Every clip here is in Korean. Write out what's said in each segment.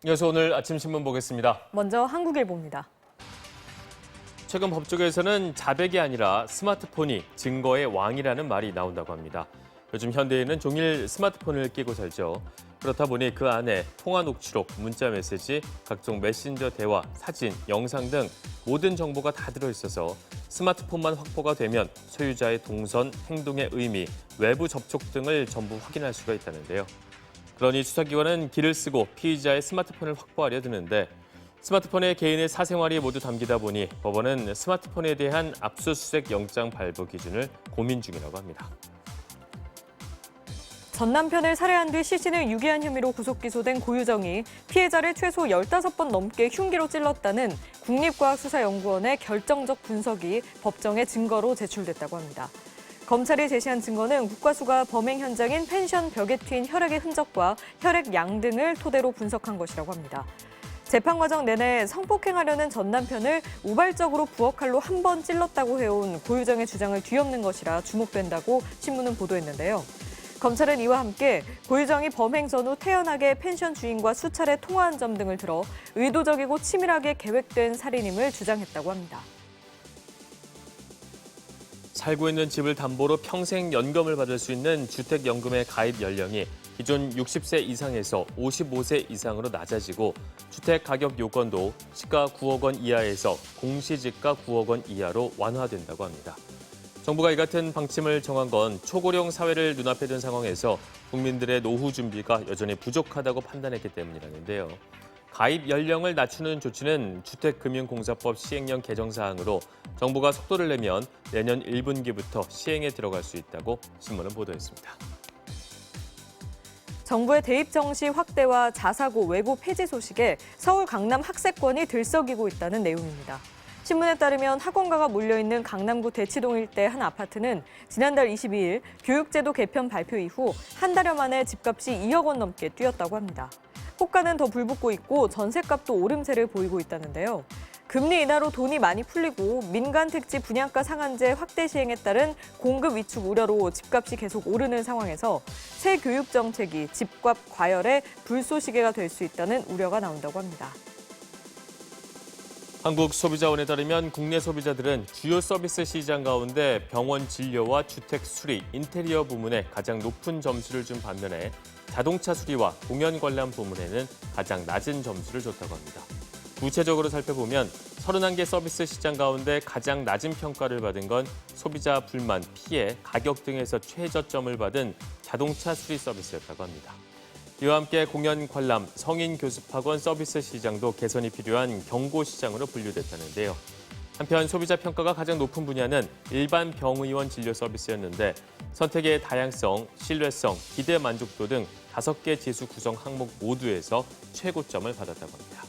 이어서 오늘 아침 신문 보겠습니다. 먼저 한국일보입니다. 최근 법조계에서는 자백이 아니라 스마트폰이 증거의 왕이라는 말이 나온다고 합니다. 요즘 현대인은 종일 스마트폰을 끼고 살죠. 그렇다 보니 그 안에 통화 녹취록, 문자 메시지, 각종 메신저 대화, 사진, 영상 등 모든 정보가 다 들어있어서 스마트폰만 확보가 되면 소유자의 동선, 행동의 의미, 외부 접촉 등을 전부 확인할 수가 있다는데요. 그러니 수사기관은 기를 쓰고 피의자의 스마트폰을 확보하려 드는데 스마트폰에 개인의 사생활이 모두 담기다 보니 법원은 스마트폰에 대한 압수수색 영장 발부 기준을 고민 중이라고 합니다. 전 남편을 살해한 뒤 시신을 유기한 혐의로 구속 기소된 고유정이 피해자를 최소 15번 넘게 흉기로 찔렀다는 국립과학수사연구원의 결정적 분석이 법정에 증거로 제출됐다고 합니다. 검찰이 제시한 증거는 국과수가 범행 현장인 펜션 벽에 휜 혈액의 흔적과 혈액 양 등을 토대로 분석한 것이라고 합니다. 재판 과정 내내 성폭행하려는 전 남편을 우발적으로 부엌칼로 한 번 찔렀다고 해온 고유정의 주장을 뒤엎는 것이라 주목된다고 신문은 보도했는데요. 검찰은 이와 함께 고유정이 범행 전후 태연하게 펜션 주인과 수차례 통화한 점 등을 들어 의도적이고 치밀하게 계획된 살인임을 주장했다고 합니다. 살고 있는 집을 담보로 평생 연금을 받을 수 있는 주택연금의 가입 연령이 기존 60세 이상에서 55세 이상으로 낮아지고 주택 가격 요건도 시가 9억 원 이하에서 공시지가 9억 원 이하로 완화된다고 합니다. 정부가 이 같은 방침을 정한 건 초고령 사회를 눈앞에 둔 상황에서 국민들의 노후 준비가 여전히 부족하다고 판단했기 때문이라는데요. 가입 연령을 낮추는 조치는 주택금융공사법 시행령 개정 사항으로 정부가 속도를 내면 내년 1분기부터 시행에 들어갈 수 있다고 신문은 보도했습니다. 정부의 대입 정시 확대와 자사고 외고 폐지 소식에 서울 강남 학세권이 들썩이고 있다는 내용입니다. 신문에 따르면 학원가가 몰려있는 강남구 대치동 일대 한 아파트는 지난달 22일 교육제도 개편 발표 이후 한 달여 만에 집값이 2억 원 넘게 뛰었다고 합니다. 호가는 더 불붙고 있고 전셋값도 오름세를 보이고 있다는데요. 금리 인하로 돈이 많이 풀리고 민간 택지 분양가 상한제 확대 시행에 따른 공급 위축 우려로 집값이 계속 오르는 상황에서 새 교육 정책이 집값 과열의 불쏘시개가 될 수 있다는 우려가 나온다고 합니다. 한국소비자원에 따르면 국내 소비자들은 주요 서비스 시장 가운데 병원 진료와 주택 수리, 인테리어 부문에 가장 높은 점수를 준 반면에 자동차 수리와 공연 관람 부문에는 가장 낮은 점수를 줬다고 합니다. 구체적으로 살펴보면 31개 서비스 시장 가운데 가장 낮은 평가를 받은 건 소비자 불만, 피해, 가격 등에서 최저점을 받은 자동차 수리 서비스였다고 합니다. 이와 함께 공연 관람, 성인 교습학원 서비스 시장도 개선이 필요한 경고 시장으로 분류됐다는데요. 한편 소비자 평가가 가장 높은 분야는 일반 병의원 진료 서비스였는데 선택의 다양성, 신뢰성, 기대 만족도 등 5개 지수 구성 항목 모두에서 최고점을 받았다고 합니다.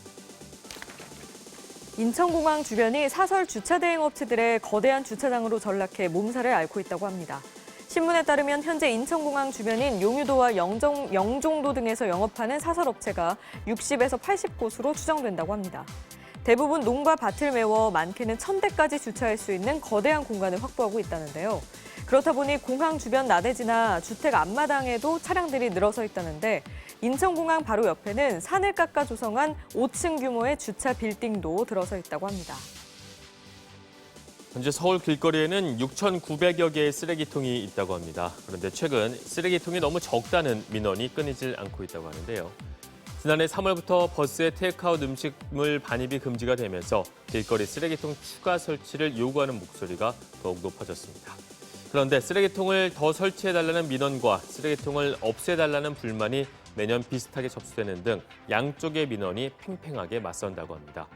인천공항 주변이 사설 주차 대행 업체들의 거대한 주차장으로 전락해 몸살을 앓고 있다고 합니다. 신문에 따르면 현재 인천공항 주변인 용유도와 영종도 등에서 영업하는 사설업체가 60에서 80곳으로 추정된다고 합니다. 대부분 농과 밭을 메워 많게는 1000대까지 주차할 수 있는 거대한 공간을 확보하고 있다는데요. 그렇다 보니 공항 주변 나대지나 주택 앞마당에도 차량들이 늘어서 있다는데 인천공항 바로 옆에는 산을 깎아 조성한 5층 규모의 주차 빌딩도 들어서 있다고 합니다. 현재 서울 길거리에는 6,900여 개의 쓰레기통이 있다고 합니다. 그런데 최근 쓰레기통이 너무 적다는 민원이 끊이질 않고 있다고 하는데요. 지난해 3월부터 버스에 테이크아웃 음식물 반입이 금지가 되면서 길거리 쓰레기통 추가 설치를 요구하는 목소리가 더욱 높아졌습니다. 그런데 쓰레기통을 더 설치해달라는 민원과 쓰레기통을 없애달라는 불만이 매년 비슷하게 접수되는 등 양쪽의 민원이 팽팽하게 맞선다고 합니다.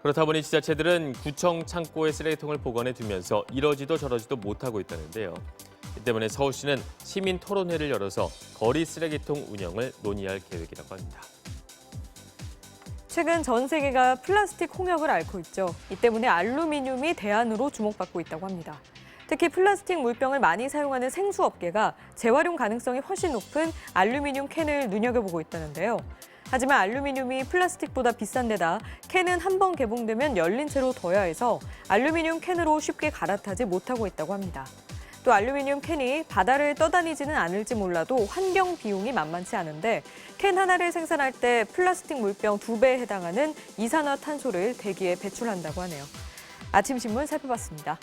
그렇다 보니 지자체들은 구청 창고에 쓰레기통을 보관해 두면서 이러지도 저러지도 못하고 있다는데요. 이 때문에 서울시는 시민 토론회를 열어서 거리 쓰레기통 운영을 논의할 계획이라고 합니다. 최근 전 세계가 플라스틱 홍역을 앓고 있죠. 이 때문에 알루미늄이 대안으로 주목받고 있다고 합니다. 특히 플라스틱 물병을 많이 사용하는 생수업계가 재활용 가능성이 훨씬 높은 알루미늄 캔을 눈여겨보고 있다는데요. 하지만 알루미늄이 플라스틱보다 비싼 데다 캔은 한 번 개봉되면 열린 채로 둬야 해서 알루미늄 캔으로 쉽게 갈아타지 못하고 있다고 합니다. 또 알루미늄 캔이 바다를 떠다니지는 않을지 몰라도 환경 비용이 만만치 않은데 캔 하나를 생산할 때 플라스틱 물병 2배에 해당하는 이산화탄소를 대기에 배출한다고 하네요. 아침 신문 살펴봤습니다.